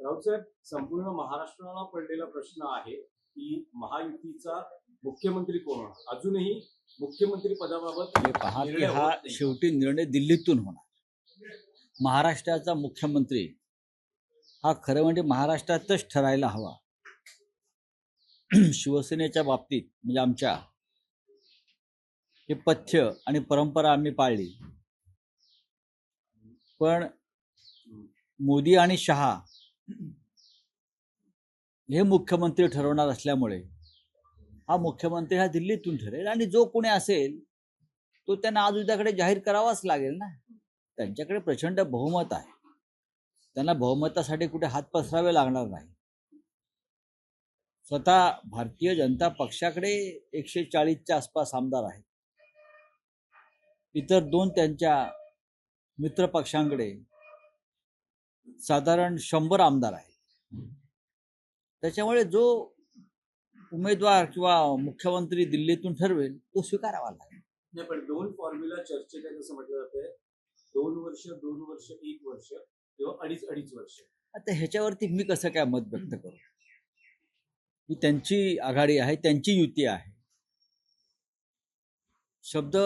राऊत साहेब, संपूर्ण महाराष्ट्राला पडलेला प्रश्न आहे की महायुतीचा मुख्यमंत्री कोण होणार. अजूनही मुख्यमंत्री पदाबाबत पहा की निर्णय हा होत नाही. शेवटी निर्णय दिल्लीतून होणार. महाराष्ट्राचा मुख्यमंत्री हा खरं म्हणजे महाराष्ट्रातच ठरायला हवा. शिवसेनेच्या बाबतीत म्हणजे आमच्या हे पथ्य आणि परंपरा आम्ही पाळली, पण मोदी आणि शहा हे मुख्यमंत्री ठरवणार असल्यामुळे हा मुख्यमंत्री हा दिल्लीतून ठरेल आणि जो कोणी असेल तो त्यांना आज उद्याकडे जाहीर करावाच लागेल ना. त्यांच्याकडे प्रचंड बहुमत आहे, त्यांना बहुमतासाठी कुठे हात पसरावे लागणार नाही. स्वतः भारतीय जनता पक्षाकडे 140च्या आसपास आमदार आहेत. इतर दोन त्यांच्या मित्र पक्षांकडे साधारण 100 आमदार आहेत. त्याच्यामुळे जो उमेदवार किंवा मुख्यमंत्री दिल्लीतून ठरवेल तो स्वीकारावा लागेल. नाही, पण दोन फॉर्म्युला चर्चेत आहे असं म्हटलं जातंय. 2 वर्ष, 2 वर्ष, 1 वर्ष किंवा अडीच वर्ष. आता ह्याच्यावरती मी कसं काय मत व्यक्त करू. ही त्यांची आघाडी आहे, त्यांची युती आहे. शब्द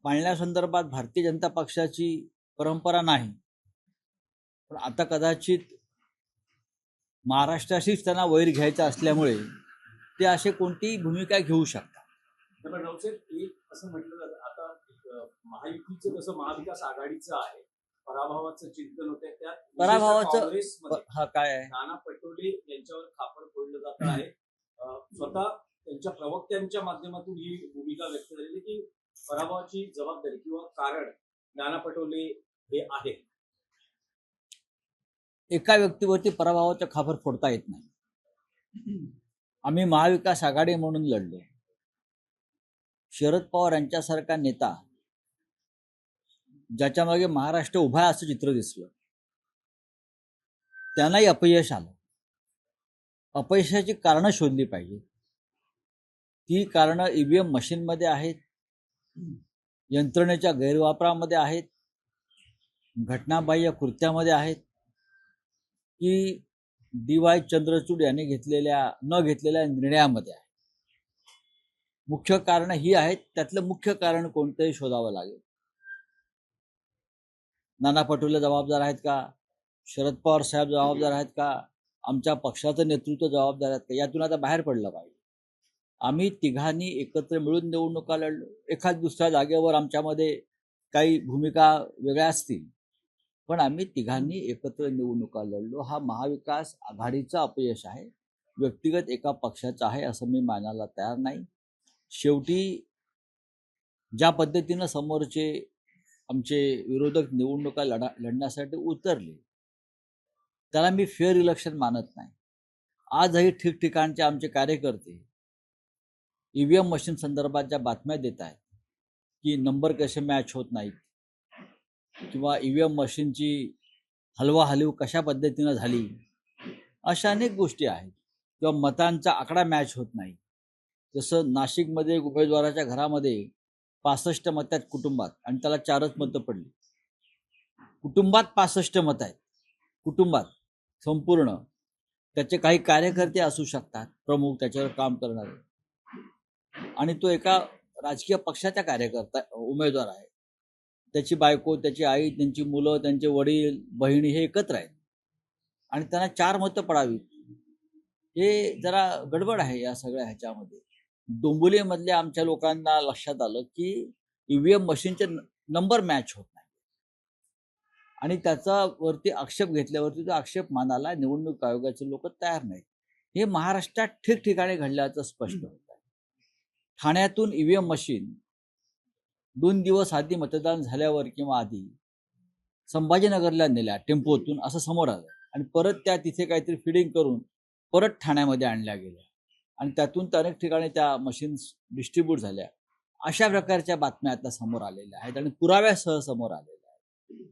पाळण्यासंदर्भात भारतीय जनता पक्षाची परंपरा नाही, पण आता कदाचित महाराष्ट्राशीच त्यांना वैर घ्यायचा असल्यामुळे ते असे कोणतीही भूमिका घेऊ शकतात. पण राऊत साहेब, एक असं म्हटलं जातं आता महायुतीचं जसं महाविकास आघाडीचं आहे, पराभवाचं चिंतन होतंय. त्यात पराभवाचं काँग्रेसमध्ये हा काय आहे, नाना पटोले यांच्यावर खापर फोडलं जात आहे. स्वतः त्यांच्या प्रवक्त्यांच्या माध्यमातून ही भूमिका व्यक्त झालेली की पराभवाची जबाबदारी किंवा कारण नाना पटोले हे आहे. एका व्यक्तीवरती पराभवाचा खापर फोडता येत नाही. आम्ही महाविकास आघाडी म्हणून लढलो. शरद पवार यांच्यासारखा नेता ज्याच्या मागे महाराष्ट्र उभा आहे असं चित्र दिसलं, त्यांनाही अपयश आलं. अपयशाची कारणं शोधली पाहिजे. ती कारणं ईव्हीएम मशीनमध्ये आहेत, यंत्रणेच्या गैरवापरामध्ये आहेत, घटनाबाह्य कृत्यामध्ये आहेत, की डी.वाय. चंद्रचूड यांनी न घेतलेल्या निर्णयामध्ये आहे. मुख्य कारण ही आहेत. त्यातलं मुख्य कारण कोणतंही शोधावं लागेल. नाना पटोले जबाबदार आहेत का, शरद पवार साहेब जबाबदार आहेत का, आमच्या पक्षाचं नेतृत्व जबाबदार आहेत का, यातून आता बाहेर पडलं पाहिजे. आम्ही तिघांनी एकत्र मिळून निवडणुका लढलो. एखाद दुसऱ्या जागेवर आमच्यामध्ये काही भूमिका वेगळ्या असतील, पण आम्ही तिघांनी एकत्र निवडणुका लढलो. हा महाविकास आघाडीचं अपयश आहे, व्यक्तिगत एका पक्षाचं आहे असं मी मानायला तयार नाही. शेवटी ज्या पद्धतीनं समोरचे आमचे विरोधक निवडणुका लढण्यासाठी उतरले त्याला मी फेअर इलेक्शन मानत नाही. आजही ठिकठिकाणचे आमचे कार्यकर्ते ईव्हीएम मशीन संदर्भात ज्या बातम्या देत आहेत की नंबर कसे मॅच होत नाहीत किंवा ईव्हीएम मशीनची हलवाहलव कशा पद्धतीनं झाली, अशा अनेक गोष्टी आहेत, किंवा मतांचा आकडा मॅच होत नाही. जसं नाशिकमध्ये उमेदवाराच्या घरामध्ये 65 मत आहेत कुटुंबात आणि त्याला 4च मतं पडली. कुटुंबात 65 मत आहेत, कुटुंबात संपूर्ण. त्याचे काही कार्यकर्ते असू शकतात प्रमुख, त्याच्यावर काम करणारे, आणि तो एका राजकीय पक्षाचा कार्यकर्ता उमेदवार आहे. त्याची बायको, त्याची आई, त्यांची मुलं, त्यांचे वडील, बहिणी हे एकत्र आहेत आणि त्यांना 4 मतं पडावीत, हे जरा गडबड आहे या सगळ्या ह्याच्यामध्ये. डोंबिवलीमधल्या आमच्या लोकांना लक्षात आलं की ईव्हीएम मशीनचे नंबर मॅच होत नाही आणि त्याचा वरती आक्षेप घेतल्यावरती तो आक्षेप मानायला निवडणूक आयोगाचे लोक तयार नाहीत. हे महाराष्ट्रात ठिकठिकाणी घडल्याचं स्पष्ट होत आहे. ठाण्यातून ईव्हीएम मशीन 2 दिवस आधी मतदान झाल्यावर किंवा आधी संभाजीनगरला नेल्या टेम्पोतून असं समोर आलं आणि परत त्या तिथे काहीतरी फिडिंग करून परत ठाण्यामध्ये आणल्या गेल्या आणि त्यातून अनेक ठिकाणी त्या मशीन्स डिस्ट्रीब्यूट झाल्या. अशा प्रकारच्या बातम्या आता समोर आलेल्या आहेत आणि पुराव्यासह समोर आलेल्या आहेत.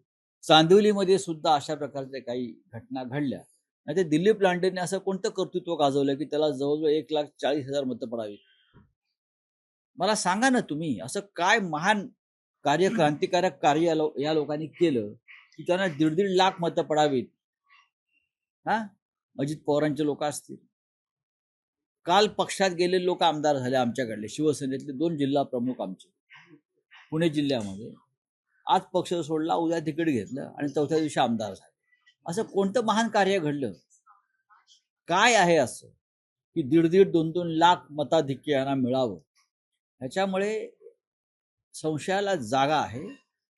चांदिवलीमध्ये सुद्धा अशा प्रकारच्या काही घटना घडल्या. नाही ते दिलीप लांडेने असं कोणतं कर्तृत्व गाजवलं की त्याला जवळजवळ 1,40,000 मतं पडावी. मला सांगा ना तुम्ही, असं काय महान क्रांतिकारक कार्य या लोकांनी केलं की त्यांना 1.5 लाख मतं पडावीत. हा, अजित पवारांचे लोक असतील. काल पक्षात गेलेले लोक आमदार झाले आमच्याकडले, शिवसेनेतले 2 जिल्हा प्रमुख आमचे पुणे जिल्ह्यामध्ये. आज पक्ष सोडला, उद्या तिकीट घेतलं आणि चौथ्या दिवशी आमदार झाले. असं कोणतं महान कार्य घडलं? काय आहे असं की 1.5 2 लाख मताधिक्य यांना मिळावं? ह्याच्यामुळे संशयाला जागा आहे.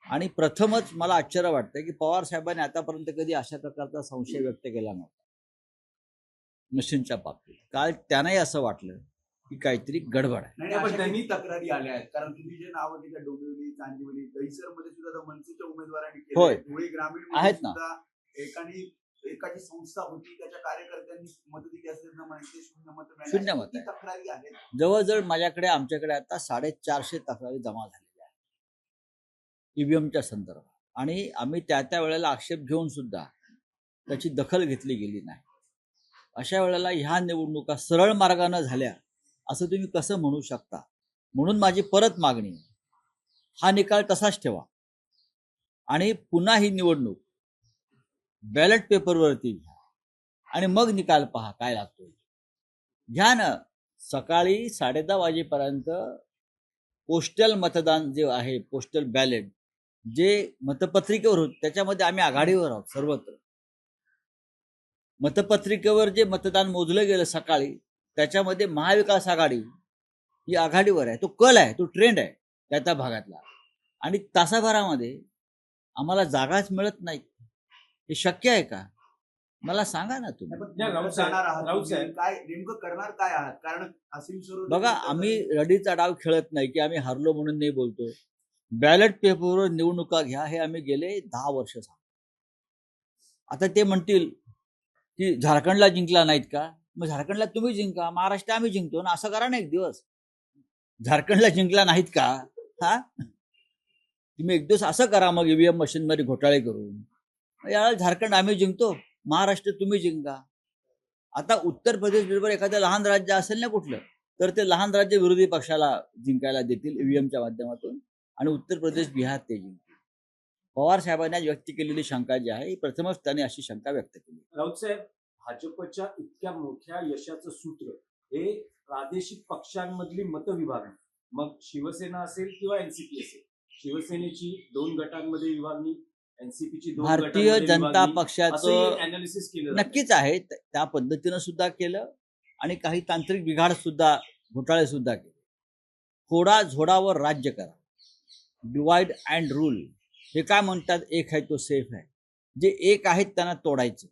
आणि प्रथमच मला आश्चर्य वाटतं की पवार साहेबांनी आतापर्यंत कधी अशा प्रकारचा संशय व्यक्त केला नव्हता मशीनच्या बाबतीत. काल त्यांनाही असं वाटलं की काहीतरी गडबड आहे. नाही, पण त्यांनी तक्रारी आल्या आहेत. कारण तुम्ही जे नाव होते त्या डोंबिवली, चांदिवली, दहिसरमध्ये सुद्धा त्या मनसेच्या उमेदवारांनी केले. होय. धुळे ग्रामीण आहेत ना. सुद्धा एकाची संस्था होती, त्याच्या कार्यकर्त्यांनी मदती असल्यानं म्हणे शून्य मत मिळाली. शून्य मत आहे. तक्रारी आहेत. जवळजवळ माझ्याकडे आमच्याकडे आता 450 तक्रारी जमा झालेल्या आहेत ईव्हीएमच्या संदर्भात. आणि आम्ही त्या वेळेला आक्षेप घेऊन सुद्धा त्याची दखल घेतली गेली नाही. अशा वेळेला ह्या निवडणुका सरळ मार्गानं झाल्या असं तुम्ही कसं म्हणू शकता? म्हणून माझी परत मागणी आहे, हा निकाल तसाच ठेवा आणि पुन्हा ही निवडणूक बॅलेट पेपरवरती घ्या आणि मग निकाल पहा काय लागतो. घ्या ना. सकाळी 10:30 वाजेपर्यंत पोस्टल मतदान जे आहे, पोस्टल बॅलेट जे मतपत्रिकेवर होत, त्याच्यामध्ये आम्ही आघाडीवर आहोत सर्वत्र. मतपत्रिकेवर जे मतदान मोजलं गेलं सकाळी, त्याच्यामध्ये महाविकास आघाडी ही आघाडीवर आहे. तो कल आहे, तो ट्रेंड आहे त्या भागातला. आणि तासाभरामध्ये आम्हाला जागाच मिळत नाहीत. हे शक्य आहे का? मला सांगा ना तुम्ही. राऊत साहेब, काय नेमकं करणार काय आहात? कारण असीम स्वरूप बघा, आम्ही रडीचा डाव खेळत नाही की आम्ही हारलो म्हणून नाही बोलतो. बॅलेट पेपरवर निवडणुका घ्या हे आम्ही गेले 10 वर्ष सांगतो. आता ते म्हणतील की झारखंडला जिंकला नाहीत का? मग झारखंडला तुम्ही जिंका, महाराष्ट्र आम्ही जिंकतो ना, असं करा ना एक दिवस. झारखंडला जिंकला नाहीत का? हा, तुम्ही एक दिवस असं करा मग, ईव्हीएम मशीन मध्ये घोटाळे करून. यावेळेला झारखंड आम्ही जिंकतो, महाराष्ट्र तुम्ही जिंका. आता उत्तर प्रदेश बरोबर एखादं लहान राज्य असेल ना कुठलं, तर ते लहान राज्य विरोधी पक्षाला जिंकायला देतील ईव्हीएमच्या माध्यमातून आणि उत्तर प्रदेश, बिहार ते जिंकतील. पवार साहेबांनी व्यक्त केलेली शंका जी आहे, प्रथमच त्यांनी अशी शंका व्यक्त केली. राऊत साहेब, भाजपच्या इतक्या मोठ्या यशाचं सूत्र हे प्रादेशिक पक्षांमधली मतविभागणी, मग शिवसेना असेल किंवा एनसीपी असेल. शिवसेनेची 2 गटांमध्ये विभागणी, एनसीपीची 2 भारतीय जनता पक्षाचं अनालिसिस केलं नक्कीच आहे, त्या पद्धतीनं सुद्धा केलं आणि काही तांत्रिक बिघाड सुद्धा, घोटाळे सुद्धा केले. फोडा झोडावर राज्य करा, डिवाइड अँड रूल. हे काय म्हणतात, एक आहे तो सेफ आहे. जे एक आहेत त्यांना तोडायचं,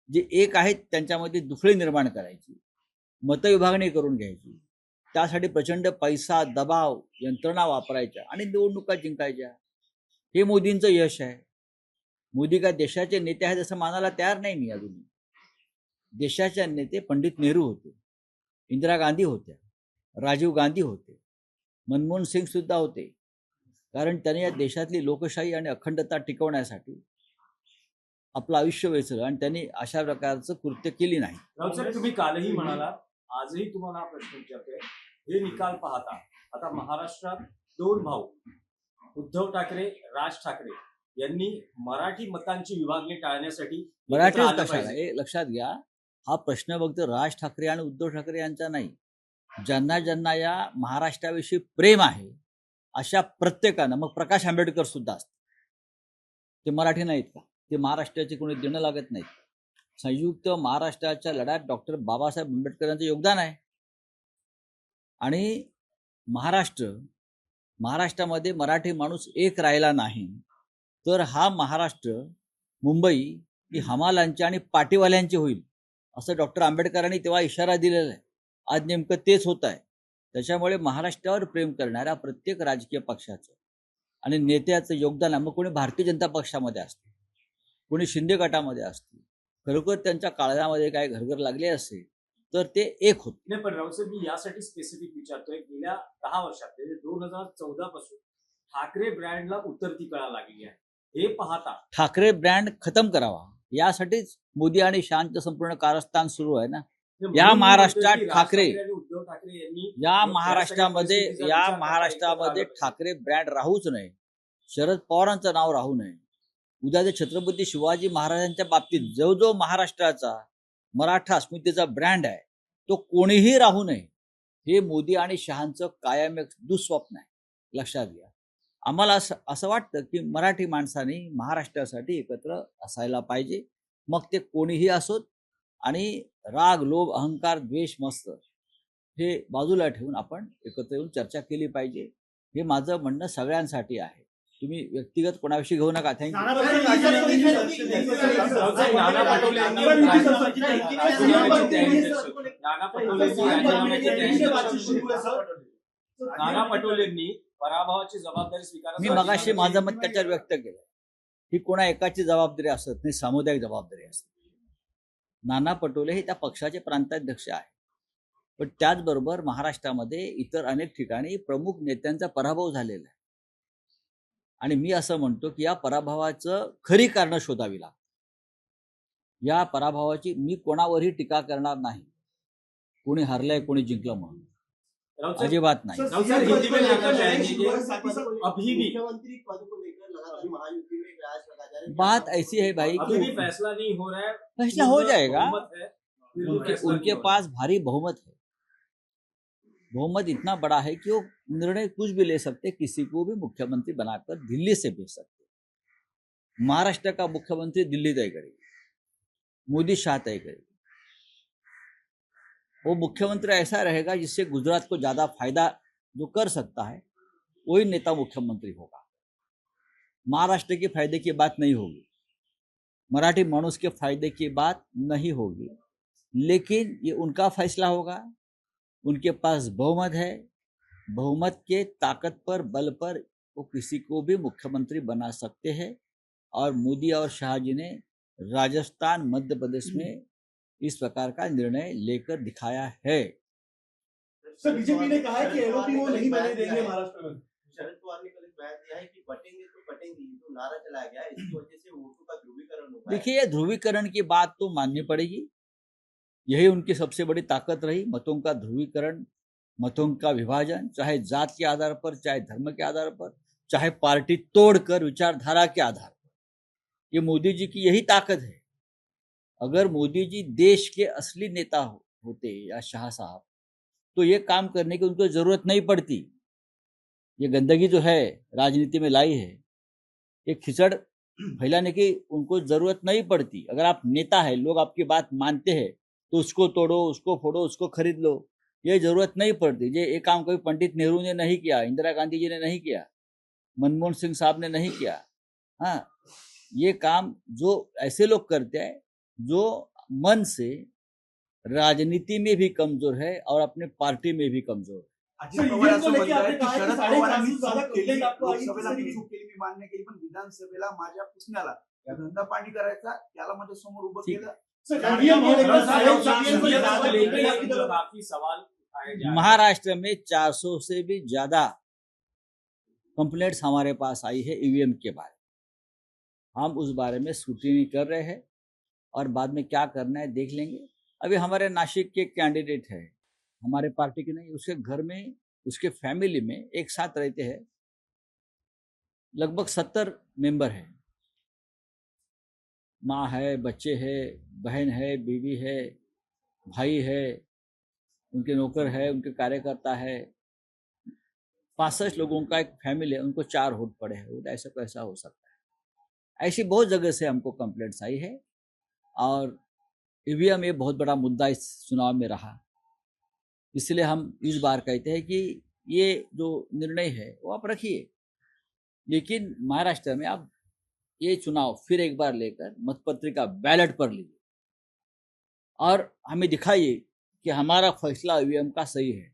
जे एक आहेत त्यांच्यामध्ये दुफळी निर्माण करायची, मतविभागणी करून घ्यायची. त्यासाठी प्रचंड पैसा, दबाव, यंत्रणा वापरायच्या आणि निवडणुका जिंकायच्या. हे मोदींचं यश आहे. मोदी काय देशाचे नेते आहेत असं मानायला तयार नाही मी अजून. देशाचे नेते पंडित नेहरू होते, इंदिरा गांधी होत्या, राजीव गांधी होते, मनमोहन सिंग सुद्धा होते. कारण त्यांनी या देशातली लोकशाही आणि अखंडता टिकवण्यासाठी आपलं आयुष्य वेचलं आणि त्यांनी अशा प्रकारचं कृत्य केली नाही. राऊत साहेब, तुम्ही कालही म्हणालात, आजही तुम्हाला हा प्रश्न विचारतोय, हे निकाल पाहता आता महाराष्ट्रात 2 भाऊ उद्धव ठाकरे, राज ठाकरे यांनी मराठी मतांची विभागणी टाळण्यासाठी मराठी कशाला, हे लक्षात घ्या, हा प्रश्न फक्त राज ठाकरे आणि उद्धव ठाकरे यांचा नाही. ज्यांना ज्यांना या महाराष्ट्राविषयी प्रेम आहे अशा प्रत्येकानं, मग प्रकाश आंबेडकर सुद्धा असतात, ते मराठी नाहीत का? ते महाराष्ट्राचे कोणी देणं लागत नाहीत. संयुक्त महाराष्ट्राच्या लढ्यात डॉक्टर बाबासाहेब आंबेडकर यांचं योगदान आहे. आणि महाराष्ट्रामध्ये मराठी माणूस एक राहिला नाही तर हा महाराष्ट्र, मुंबई ही हमालांची आणि पाटीवाल्यांची होईल, असं डॉक्टर आंबेडकरांनी तेव्हा इशारा दिलेला आहे. आज नेमकं तेच होत आहे. त्याच्यामुळे महाराष्ट्रावर प्रेम करणाऱ्या प्रत्येक राजकीय पक्षाचं आणि नेत्याचं योगदान आहे. मग कोणी भारतीय जनता पक्षामध्ये असते, कोणी शिंदे गटामध्ये असते, खरोखर त्यांच्या काळजामध्ये काय घरघर लागले असेल तर ते एक होते. नाही, पण राऊत साहेब, मी यासाठी स्पेसिफिक विचारतोय, गेल्या 10 वर्षात म्हणजे 2014 पासून ठाकरे ब्रँडला उतरती कळा लागली आहे. हे पाहता ठाकरे ब्रँड खतम करावा यासाठीच मोदी आणि शहाचं संपूर्ण कारस्थान सुरू आहे ना. या महाराष्ट्रात ठाकरे, उद्धव ठाकरे यांनी या महाराष्ट्रामध्ये ठाकरे ब्रँड राहूच नये, शरद पवारांचं नाव राहू नये, उद्या जर छत्रपती शिवाजी महाराजांच्या बाबतीत जो जो महाराष्ट्राचा मराठा अस्मितेचा ब्रँड आहे तो कोणीही राहू नये, हे मोदी आणि शहांचं कायम एक दुःस्वप्न आहे, लक्षात घ्या. आम्हाला असं वाटतं की मराठी माणसांनी महाराष्ट्रासाठी एकत्र असायला पाहिजे, मग ते कोणीही असोत. आणि राग, लोभ, अहंकार, द्वेष, मस्त हे बाजूला ठेवून आपण एकत्र येऊन चर्चा केली पाहिजे. हे माझं म्हणणं सगळ्यांसाठी आहे. तुम्ही व्यक्तिगत कोणाविषयी घेऊ नका. थँक्यू. नाना पटोलेंनी पराभवाची जबाबदारी मी मगाशी माझं मत त्याच्यावर व्यक्त केलं. ही कोणा एकाची जबाबदारी असत नाही, सामुदायिक जबाबदारी असते. नाना पटोले हे त्या पक्षाचे प्रांताध्यक्ष आहेत, पण त्याचबरोबर महाराष्ट्रामध्ये इतर अनेक ठिकाणी प्रमुख नेत्यांचा पराभव झालेला आहे. आणि मी असं म्हणतो की या पराभवाचं खरी कारणं शोधावी लागतात. या पराभवाची मी कोणावरही टीका करणार नाही, कोणी हरलंय कोणी जिंकलं म्हणून, अजिबात नाही. बात ऐसी है भाई कि फैसला नहीं हो रहा है, फैसला हो जाएगा. उनके पास भारी बहुमत है. बहुमत इतना बड़ा है कि वो निर्णय कुछ भी ले सकते, किसी को भी मुख्यमंत्री बनाकर दिल्ली से भेज सकते. महाराष्ट्र का मुख्यमंत्री दिल्ली तय करेगी, मोदी शाह तय करेगी. वो मुख्यमंत्री ऐसा रहेगा जिससे गुजरात को ज्यादा फायदा जो कर सकता है वही नेता मुख्यमंत्री होगा. महाराष्ट्र के फायदे की बात नहीं होगी, मराठी मानुस के फायदे की बात नहीं होगी, लेकिन ये उनका फैसला होगा. उनके पास बहुमत है, बहुमत के ताकत पर, बल पर वो किसी को भी मुख्यमंत्री बना सकते हैं. और मोदी और शाह जी ने राजस्थान, मध्य प्रदेश में इस प्रकार का निर्णय लेकर दिखाया है. सर, बीजेपी ने कहा है कि एलओपी वो नहीं बनने देंगे महाराष्ट्र में. शरद पवार ने कल एक बयान दिया है कि बटेंगे तो बटेंगे, जो नारा चलाया गया है इसकी वजह से वोटों का ध्रुवीकरण होगा. देखिए, ये ध्रुवीकरण की बात तो माननी पड़ेगी. यही उनकी सबसे बड़ी ताकत रही, मतों का ध्रुवीकरण, मतों का विभाजन, चाहे जात के आधार पर, चाहे धर्म के आधार पर, चाहे पार्टी तोड़कर विचारधारा के आधार पर. ये मोदी जी की यही ताकत है. अगर मोदी जी देश के असली नेता होते या शाह साहब, तो ये काम करने की उनको जरूरत नहीं पड़ती. ये गंदगी जो है राजनीति में लाई है, ये खिचड़ फैलाने की उनको जरूरत नहीं पड़ती. अगर आप नेता है, लोग आपकी बात मानते हैं, तो उसको तोड़ो, उसको फोड़ो, उसको खरीद लो, ये जरूरत नहीं पड़ती. ये काम कभी पंडित नेहरू ने नहीं किया, इंदिरा गांधी जी ने नहीं किया, मनमोहन सिंह साहब ने नहीं किया. हाँ, ये काम जो ऐसे लोग करते हैं जो मन से राजनीति में भी कमजोर है और अपने पार्टी में भी कमजोर है. अजित पवार असं म्हणतात की शरद पवारांनी चूक केली, लोकसभेला मी चूक केली, मी मान्य केली, पण विधानसभेला माझ्या पुतण्याला या धंदा पाणी करायचा, त्याला माझ्या समोर उभं केलं. काफी सवाल उठाए जा रहे हैं. महाराष्ट्र में 400 से भी ज्यादा कंप्लेंट्स हमारे पास आई है ईवीएम के बारे में. हम उस बारे में स्क्रूटिनी कर रहे हैं और बाद में क्या करना है देख लेंगे. अभी हमारे नासिक के कैंडिडेट है, हमारे पार्टी के नहीं, उसके घर में, उसके फैमिली में एक साथ रहते हैं, लगभग 70 मेंबर है. माँ है, बच्चे है, बहन है, बीवी है, भाई है, उनके नौकर है, उनके कार्यकर्ता है. 65 लोगों का एक फैमिली है, उनको 4 वोट पड़े हैं. ऐसा कैसा हो सकता है? ऐसी बहुत जगह से हमको कंप्लेंट्स आई है और ईवीएम ये बहुत बड़ा मुद्दा इस चुनाव में रहा. इसलिए हम इस बार कहते हैं कि ये जो निर्णय है वो आप रखिए, लेकिन महाराष्ट्र में आप ये चुनाव फिर एक बार लेकर मतपत्रिका बैलेट पर लीजिए और हमें दिखाइए कि हमारा फैसला ईवीएम का सही है.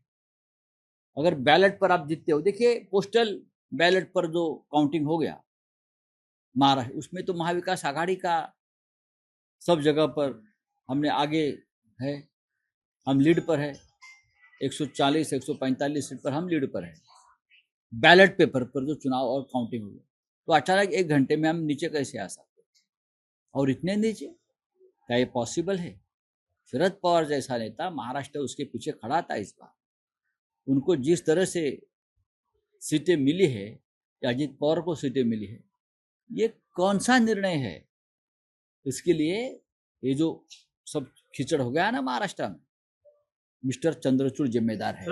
अगर बैलेट पर आप जीतते हो, देखिए पोस्टल बैलेट पर जो काउंटिंग हो गया महाराष्ट्र, उसमें तो महाविकास आघाड़ी का सब जगह पर हमने आगे है, हम लीड पर है. 140 145 सीट पर हम लीड पर है. बैलेट पेपर पर जो चुनाव और काउंटिंग हो गया, तो अचानक 1 घंटे में हम नीचे कैसे आ सकते? और इतने नीचे क्या ये पॉसिबल है? शरद पवार जैसा नेता, महाराष्ट्र उसके पीछे खड़ा था इस बार. उनको जिस तरह से सीटें मिली है या अजित पवार को सीटें मिली है, ये कौन सा निर्णय है, इसके लिए ये जो सब खिचड़ हो गया ना महाराष्ट्र में, मिस्टर चंद्रचूड़ जिम्मेदार है।